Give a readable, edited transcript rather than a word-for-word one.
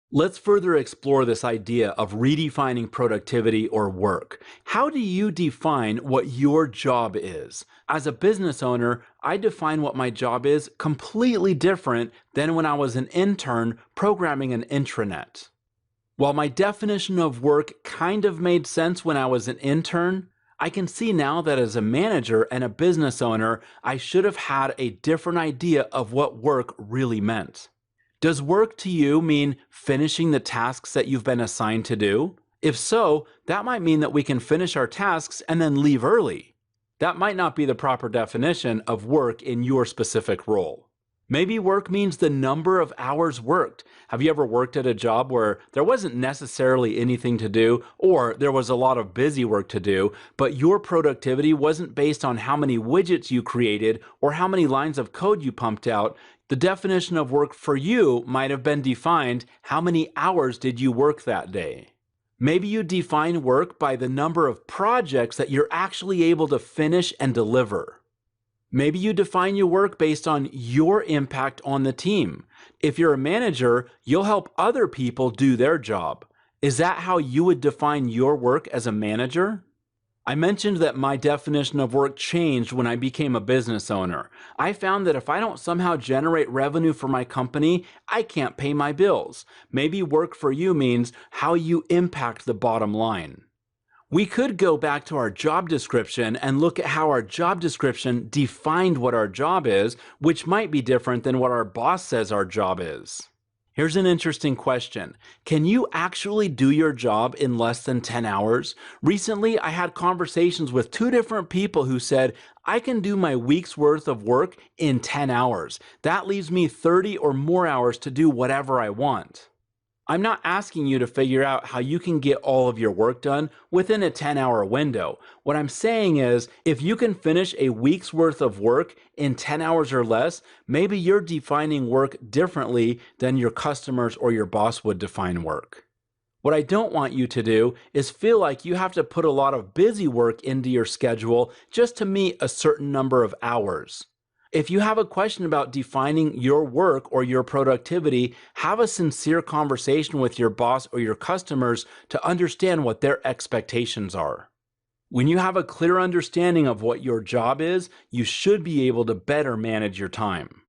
Let's further explore this idea of redefining productivity or work. How do you define what your job is? As a business owner, I define what my job is completely different than when I was an intern programming an intranet. While my definition of work kind of made sense when I was an intern, I can see now that as a manager and a business owner, I should have had a different idea of what work really meant. Does work to you mean finishing the tasks that you've been assigned to do? If so, that might mean that we can finish our tasks and then leave early. That might not be the proper definition of work in your specific role. Maybe work means the number of hours worked. Have you ever worked at a job where there wasn't necessarily anything to do, or there was a lot of busy work to do, but your productivity wasn't based on how many widgets you created or how many lines of code you pumped out? The definition of work for you might have been defined: how many hours did you work that day? Maybe you define work by the number of projects that you're actually able to finish and deliver. Maybe you define your work based on your impact on the team. If you're a manager, you'll help other people do their job. Is that how you would define your work as a manager? I mentioned that my definition of work changed when I became a business owner. I found that if I don't somehow generate revenue for my company, I can't pay my bills. Maybe work for you means how you impact the bottom line. We could go back to our job description and look at how our job description defined what our job is, which might be different than what our boss says our job is. Here's an interesting question. Can you actually do your job in less than 10 hours? Recently, I had conversations with two different people who said, I can do my week's worth of work in 10 hours. That leaves me 30 or more hours to do whatever I want. I'm not asking you to figure out how you can get all of your work done within a 10-hour window. What I'm saying is, if you can finish a week's worth of work in 10 hours or less, maybe you're defining work differently than your customers or your boss would define work. What I don't want you to do is feel like you have to put a lot of busy work into your schedule just to meet a certain number of hours. If you have a question about defining your work or your productivity, have a sincere conversation with your boss or your customers to understand what their expectations are. When you have a clear understanding of what your job is, you should be able to better manage your time.